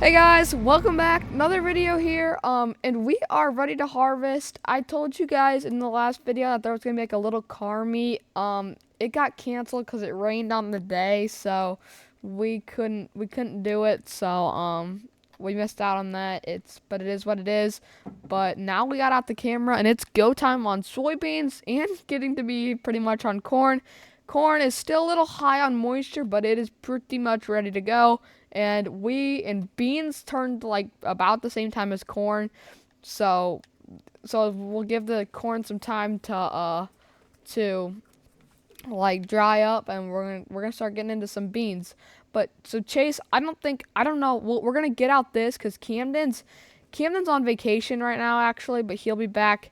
Hey guys, welcome back. Another video here. And we are ready to harvest. I told you guys in the last video that there was gonna be like a little car meet. It got canceled because it rained on the day, so we couldn't do it. So we missed out on that. But it is what it is. But now we got out the camera and it's go time on soybeans and getting to be pretty much on corn. Corn is still a little high on moisture, but it is pretty much ready to go. And beans turned like about the same time as corn, so we'll give the corn some time to like dry up, and we're gonna start getting into some beans. But so Chase, I don't know. We're gonna get out this because Camden's on vacation right now actually, but he'll be back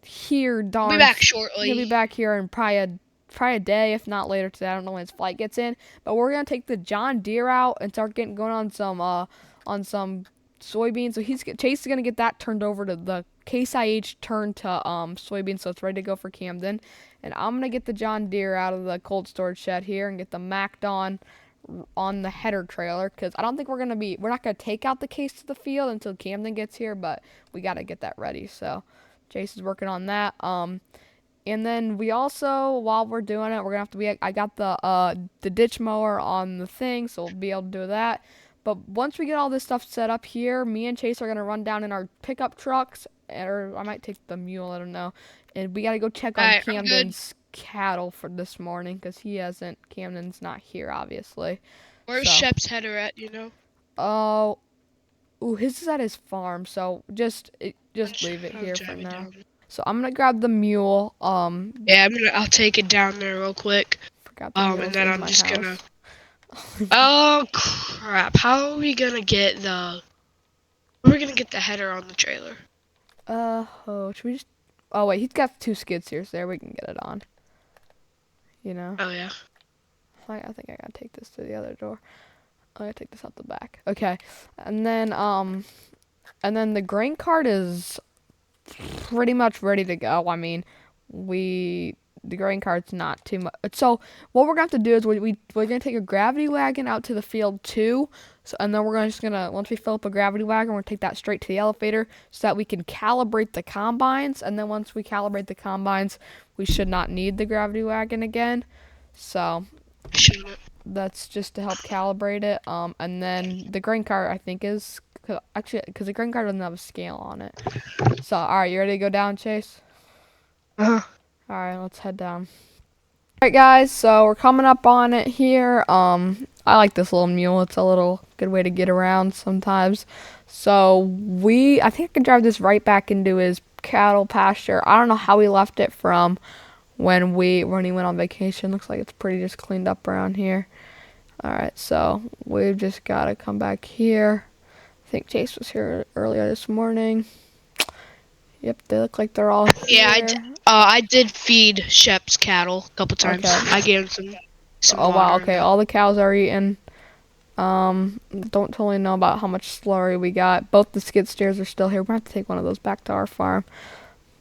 here. I'll be back shortly. He'll be back here in probably a day, if not later today. I don't know when his flight gets in, but we're gonna take the John Deere out and start getting going on some soybeans. So Chase is gonna get that turned over to the Case IH turned to soybeans, so it's ready to go for Camden. And I'm gonna get the John Deere out of the cold storage shed here and get the Macked on the header trailer, because I don't think we're not gonna take out the case to the field until Camden gets here, but we gotta get that ready. So Chase is working on that. And then we also, while we're doing it, we're gonna have to I got the ditch mower on the thing, so we'll be able to do that. But once we get all this stuff set up here, me and Chase are gonna run down in our pickup trucks, or I might take the mule, I don't know. And we gotta go check on Camden's cattle for this morning, because Camden's not here, obviously. Where's Shep's header at, you know? Oh, his is at his farm, so just leave it here for now. So I'm gonna grab the mule. Yeah, I'll take it down there real quick. And then I'm just gonna. Oh crap! How are we gonna get the? We're gonna get the header on the trailer. Should we just? Oh wait, he's got 2 skid steers there. We can get it on. You know. Oh yeah. I think I gotta take this to the other door. I gotta take this out the back. Okay, and then the grain cart is pretty much ready to go. I mean, the grain cart's not too much. So what we're gonna have to do is we're gonna take a gravity wagon out to the field too. So and then we're just gonna once we fill up a gravity wagon, we're gonna take that straight to the elevator so that we can calibrate the combines. And then once we calibrate the combines, we should not need the gravity wagon again. So that's just to help calibrate it. And then the grain cart I think is. Because the grain cart doesn't have a scale on it. So, alright, you ready to go down, Chase? Uh-huh. Alright, let's head down. Alright, guys, so we're coming up on it here. I like this little mule. It's a little good way to get around sometimes. So, I think I can drive this right back into his cattle pasture. I don't know how we left it from when he went on vacation. Looks like it's pretty just cleaned up around here. Alright, so we've just got to come back here. I think Chase was here earlier this morning. Yep, they look like they're all here. Yeah, I did feed Shep's cattle a couple times. Okay. I gave him some Oh wow, okay, all the cows are eating. Don't totally know about how much slurry we got. Both the skid steers are still here. We're gonna have to take one of those back to our farm.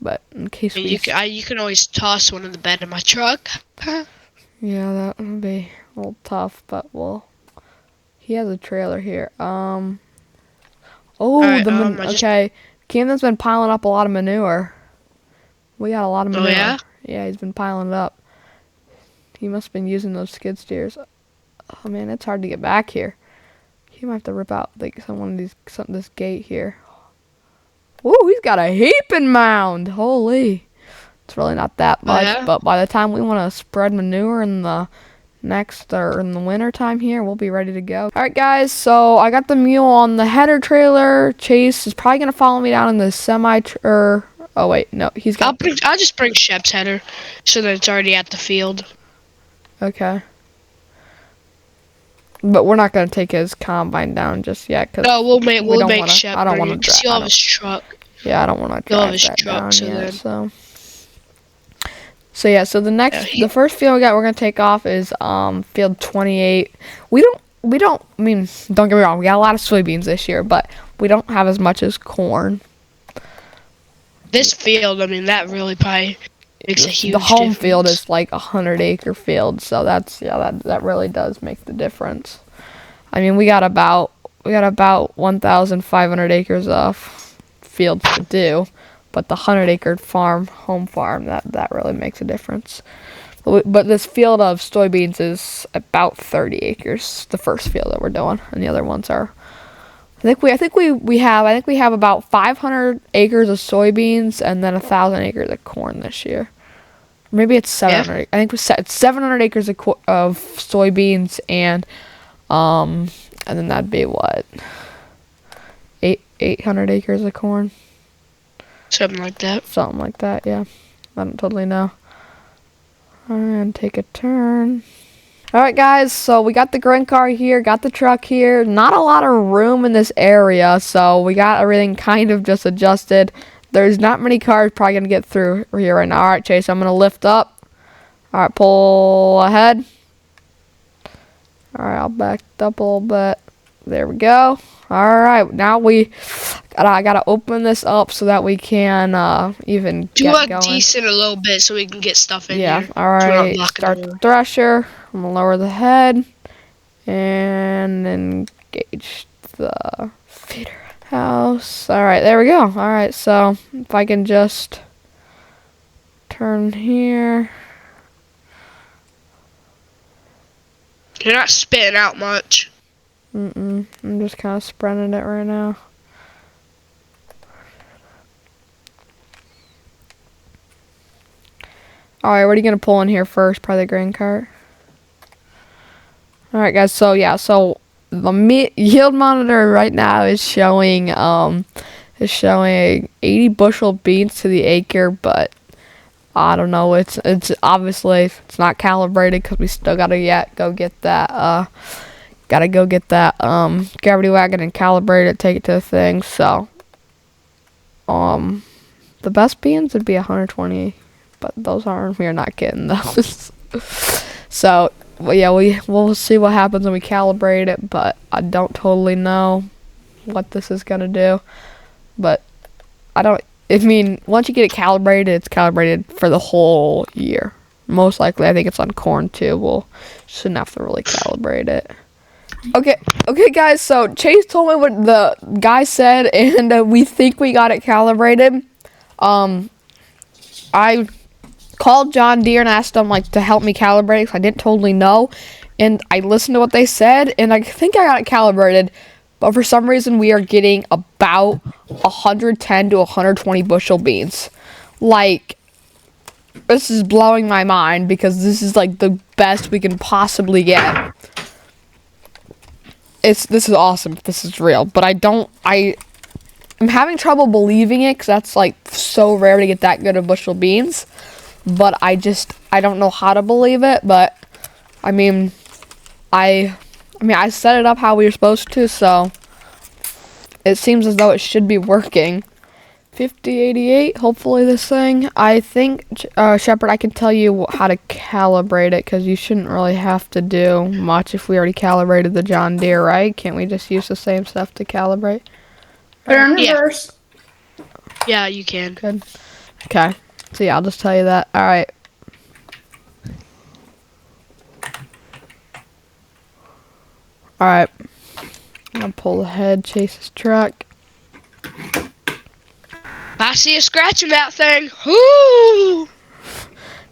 But in case you can always toss one in the bed of my truck. Yeah, that would be a little tough, but he has a trailer here. Okay. Camden's been piling up a lot of manure. We got a lot of manure. Oh, yeah? Yeah, he's been piling it up. He must have been using those skid steers. Oh, man, it's hard to get back here. He might have to rip out like this gate here. Woo, he's got a heaping mound. Holy. It's really not that much, but by the time we want to spread manure in the in the winter time here, we'll be ready to go. Alright guys, so I got the mule on the header trailer. Chase is probably gonna follow me down in the oh wait, no, he's got I'll just bring Shep's header so that it's already at the field. Okay. But we're not gonna take his combine down just yet, cause no, we'll make Shep. I don't want to steal his truck. Yeah, I don't want to drive that down yet, So yeah, so the first field we're gonna take off is field 28. I mean, don't get me wrong, we got a lot of soybeans this year, but we don't have as much as corn. This field, I mean, that really probably makes a huge difference. The home field is like 100-acre field, so that really does make the difference. I mean, we got about about 1,500 acres of fields to do, but the 100-acre home farm, that really makes a difference. But this field of soybeans is about 30 acres. The first field that we're doing, and the other ones are. I think we have about 500 acres of soybeans and then 1,000 acres of corn this year. Maybe it's 700. Yeah. I think it's 700 acres of soybeans and then that'd be what, 800 acres of corn. Something like that. Yeah. I don't totally know. And take a turn. Alright guys, so we got the grain car here, got the truck here. Not a lot of room in this area, so we got everything kind of just adjusted. There's not many cars probably going to get through here right now. Alright Chase, I'm going to lift up. Alright, pull ahead. Alright, I'll back up a little bit. There we go. Alright, now I gotta open this up so that we can even get going. Decent a little bit so we can get stuff in here. Yeah, alright, start the thresher. I'm gonna lower the head and engage the feeder house. Alright, there we go. Alright, so if I can just turn here. You're not spitting out much. I'm just kind of spreading it right now. Alright, what are you going to pull in here first? Probably the grain cart. Alright guys, so yeah, so the yield monitor right now is showing 80 bushel beans to the acre, but I don't know, it's obviously it's not calibrated because we still gotta go get that gravity wagon and calibrate it, take it to the thing. So the best beans would be 120, but we're not getting those. So well, yeah, we'll see what happens when we calibrate it, but I don't totally know what this is gonna do. But once you get it calibrated, it's calibrated for the whole year. Most likely, I think it's on corn too. Shouldn't have to really calibrate it. Okay, guys, so Chase told me what the guy said, and we think we got it calibrated. I called John Deere and asked them to help me calibrate because I didn't totally know, and I listened to what they said, and I think I got it calibrated, but for some reason we are getting about 110 to 120 bushel beans. This is blowing my mind because this is the best we can possibly get. This is awesome if this is real, but I'm having trouble believing it because that's so rare to get that good of bushel beans. But I don't know how to believe it. But I set it up how we were supposed to, so it seems as though it should be working. 5088, hopefully this thing. I think, Shepard, I can tell you how to calibrate it, because you shouldn't really have to do much if we already calibrated the John Deere, right? Can't we just use the same stuff to calibrate? Put it in reverse. Yeah, you can. Good. Okay. So yeah, I'll just tell you that. Alright. Alright. I'm gonna pull ahead, Chase's truck. I see a scratch in that thing. Whoo!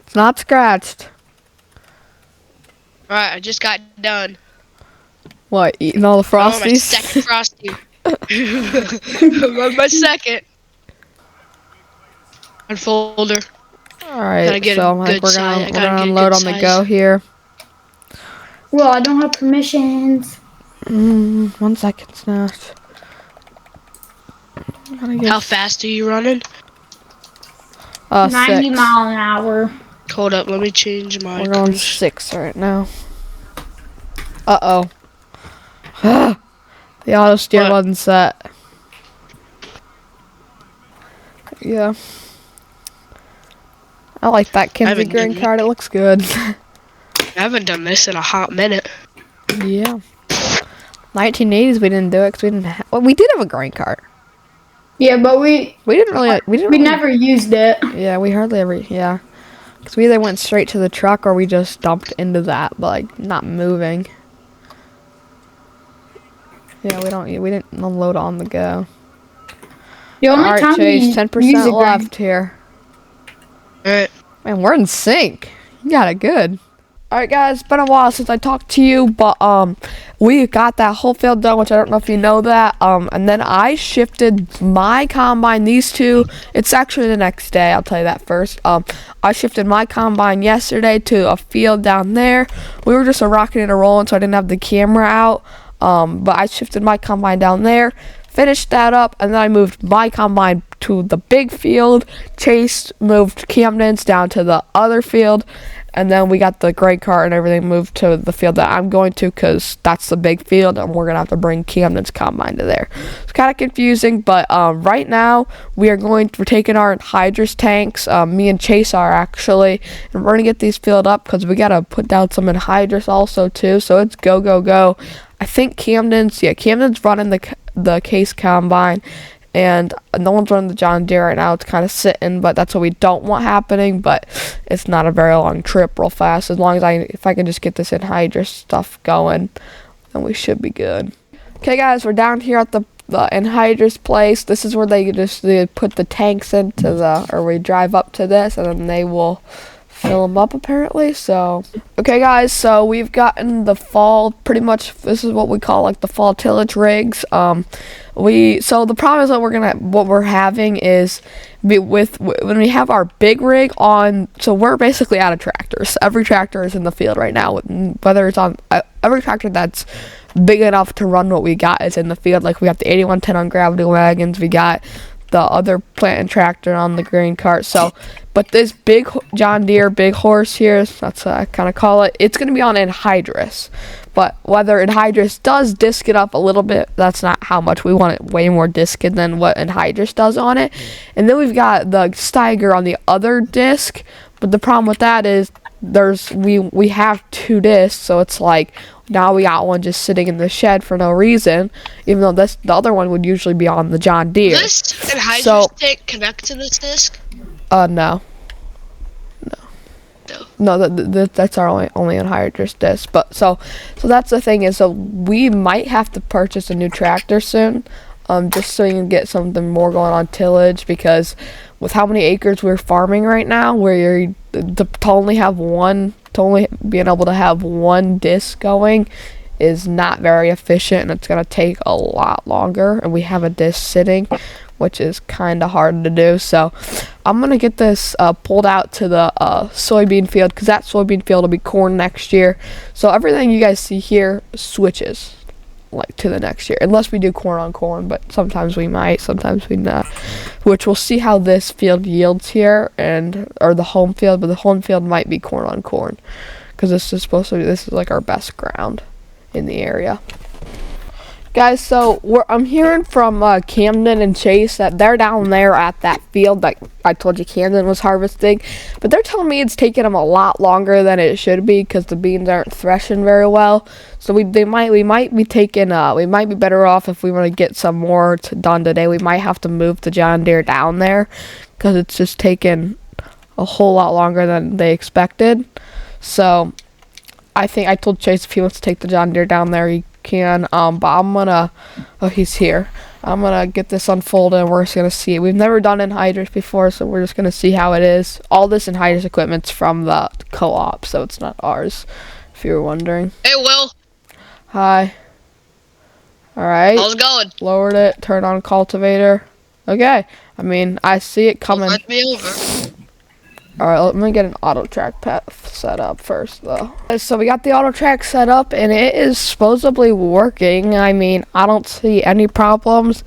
It's not scratched. Alright, I just got done. What, eating all the Frosties? Oh, my second Frosty. My second. Unfolder. Alright, so we're gonna unload on the go here. Well, I don't have permissions. 1 second, Snatch. How fast are you running? 90 6. mile an hour. Hold up, let me change my We're going 6 right now. Uh-oh. The auto steer wasn't set. Yeah. I like that Kinsey grain cart. It looks good. I haven't done this in a hot minute. Yeah. 1980s we didn't do it because we didn't have... Well, we did have a grain cart. Yeah, but we never used it. Yeah, we hardly ever... Yeah. Because we either went straight to the truck or we just dumped into that, but not moving. Yeah, we didn't unload on the go. All right, Chase, 10% left here. Alright. Man, we're in sync. You got it good. Alright guys, it's been a while since I talked to you, but we got that whole field done, which I don't know if you know that. And then I shifted my combine, these two, it's actually the next day, I'll tell you that first. I shifted my combine yesterday to a field down there. We were just a rocking and a rolling, so I didn't have the camera out. But I shifted my combine down there, finished that up, and then I moved my combine to the big field. Chase moved Camden's down to the other field, and then we got the grain cart and everything moved to the field that I'm going to, because that's the big field, and we're gonna have to bring Camden's combine to there. It's kind of confusing, but right now we're taking our anhydrous tanks. Me and Chase are actually, and we're gonna get these filled up because we gotta put down some anhydrous also too. So it's go go go. I think Camden's running the case combine, and no one's running the John Deere right now. It's kind of sitting, but that's what we don't want happening. But it's not a very long trip, real fast. As long as if I can just get this anhydrous stuff going, then we should be good. Okay, guys, we're down here at the anhydrous place. This is where they put the tanks into or we drive up to this, and then they will fill them up apparently. So okay guys, so we've gotten the fall, pretty much this is what we call like the fall tillage rigs. So the problem is that what we're having is when we have our big rig on, so we're basically out of tractors. Every tractor is in the field right now, whether it's on every tractor that's big enough to run what we got is in the field. Like we got the 8110 on gravity wagons, we got the other plant and tractor on the grain cart. So but this big John Deere big horse here, that's what I kind of call it, it's going to be on anhydrous. But whether anhydrous does disc it up a little bit, that's not how much. We want it way more disced than what anhydrous does on it. And then we've got the Steiger on the other disc, but the problem with that is we have two discs, so it's like now we got one just sitting in the shed for no reason, even though the other one would usually be on the John Deere. Does this anhydrous tank connect to this disc? No. That's our only anhydrous disc. But so that's the thing is, so we might have to purchase a new tractor soon, just so you can get something more going on tillage, because with how many acres we're farming right now, where to only being able to have one disc going is not very efficient, and it's going to take a lot longer, and we have a disc sitting, which is kind of hard to do. So I'm going to get this pulled out to the soybean field, because that soybean field will be corn next year. So everything you guys see here switches like to the next year, unless we do corn on corn, but sometimes we might, sometimes we not, which we'll see how this field yields here, or the home field, but the home field might be corn on corn, because this is like our best ground in the area. Guys, so I'm hearing from Camden and Chase that they're down there at that field that I told you Camden was harvesting, but they're telling me it's taking them a lot longer than it should be, because the beans aren't threshing very well. So we might be better off if we want to get some more done today. We might have to move the John Deere down there, because it's just taking a whole lot longer than they expected. So I think I told Chase if he wants to take the John Deere down there, he can, but I'm gonna, he's here. I'm gonna get this unfolded, and we're just gonna see it. We've never done anhydrous before, so we're just gonna see how it is. All this anhydrous equipment's from the co-op, so it's not ours, if you were wondering. Hey, Will. Hi. Alright. How's it going? Lowered it, turn on cultivator. Okay. I mean, I see it coming. Let me over. Alright, let me get an auto track path set up first, though. So we got the auto track set up, and it is supposedly working. I mean, I don't see any problems,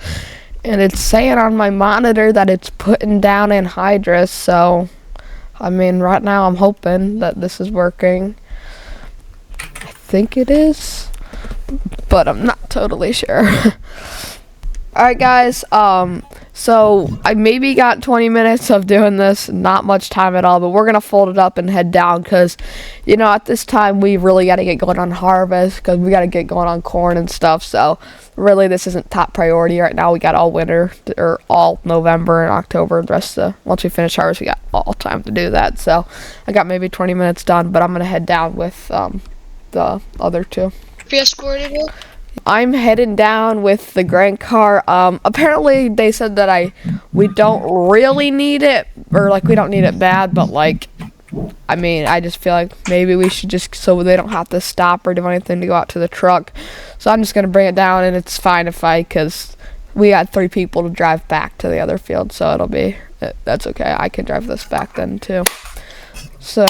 and it's saying on my monitor that it's putting down anhydrous. So I mean, right now I'm hoping that this is working. I think it is, but I'm not totally sure. Alright guys, so I maybe got 20 minutes of doing this, not much time at all, but we're gonna fold it up and head down, because you know, at this time we really got to get going on harvest, because we got to get going on corn and stuff. So really this isn't top priority right now. We got all winter, or all November and October, the rest of once we finish harvest we got all time to do that. So I got maybe 20 minutes done, but I'm gonna head down with the other two. PS4 anymore? I'm heading down with the grain cart. Apparently they said that we don't really need it, or like we don't need it bad, but like, I mean, I just feel like maybe we should just, so they don't have to stop or do anything to go out to the truck. So I'm just gonna bring it down, and it's fine because we got 3 people to drive back to the other field, so that's okay. I can drive this back then too. So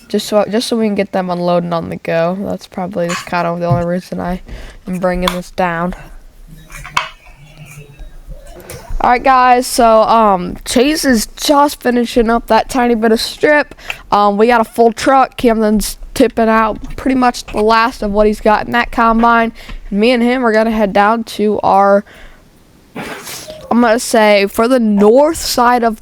just so we can get them unloading on the go. That's probably just kind of the only reason I am bringing this down. Alright guys, so Chase is just finishing up that tiny bit of strip. We got a full truck. Camden's tipping out pretty much the last of what he's got in that combine. Me and him are gonna head down to our, I'm gonna say, for the north side of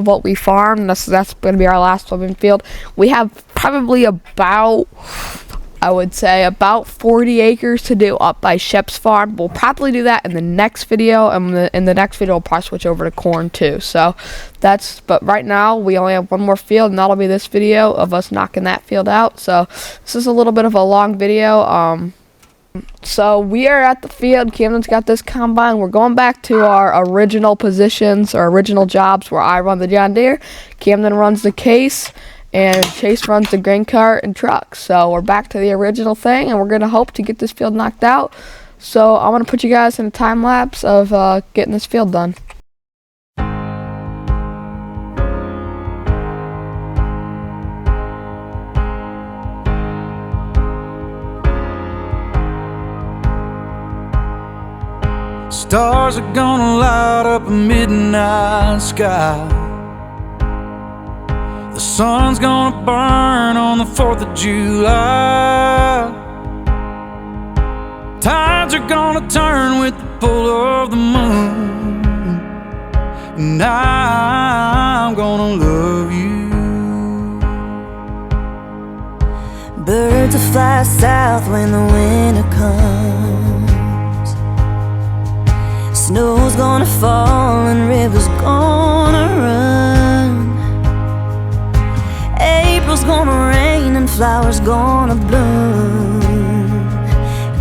what we farm. That's gonna be our last soybean field. We have probably about, I would say, about 40 acres to do up by Shep's farm. We'll probably do that in the next video, and in the next video we'll probably switch over to corn too. So but right now we only have one more field, and that'll be this video of us knocking that field out. So this is a little bit of a long video. So we are at the field. Camden's got this combine. We're going back to our original positions, our original jobs, where I run the John Deere, Camden runs the case, and Chase runs the grain cart and truck. So we're back to the original thing, and we're going to hope to get this field knocked out. So I'm going to put you guys in a time lapse of getting this field done. Stars are gonna light up a midnight sky. The sun's gonna burn on the 4th of July. Tides are gonna turn with the pull of the moon, and I'm gonna love you. Birds will fly south when the winter comes. Snow's gonna fall and rivers gonna run. April's gonna rain and flowers gonna bloom,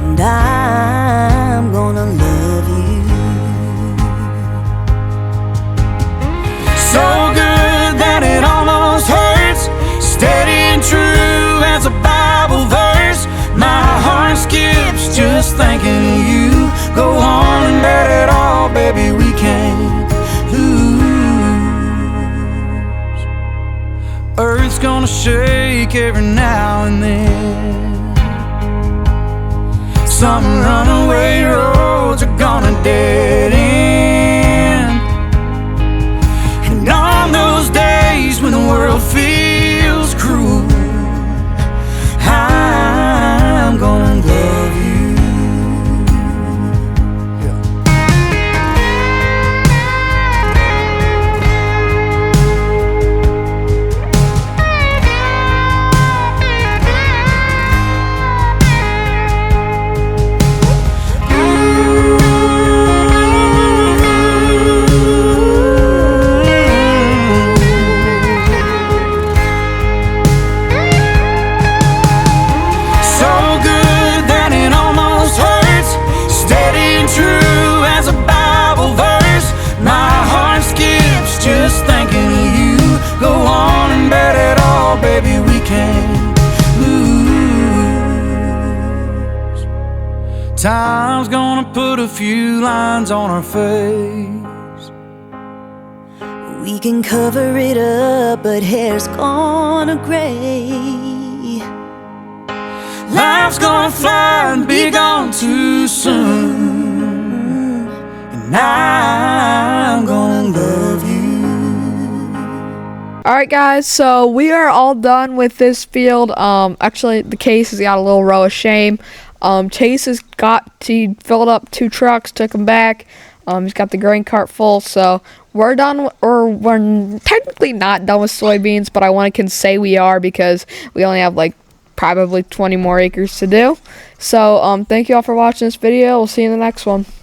and I'm gonna love you. So good that it almost hurts, steady and true as a Bible verse. My heart skips just thinking of you. Go on and bet it all, baby, we can't lose. Earth's gonna shake every now and then. Some runaway roads are gonna dead end. And on those days when the world feels cruel, I'm gonna love you. Time's gonna put a few lines on our face. We can cover it up, but hair's gonna gray. Life's gonna fly and be gone too soon, and I'm gonna love you. Alright guys, so we are all done with this field. Actually the case has got a little row of shame. Chase he filled up 2 trucks, took them back. He's got the grain cart full, so we're done, or we're technically not done with soybeans, but I can say we are, because we only have like probably 20 more acres to do. So thank you all for watching this video. We'll see you in the next one. Bye.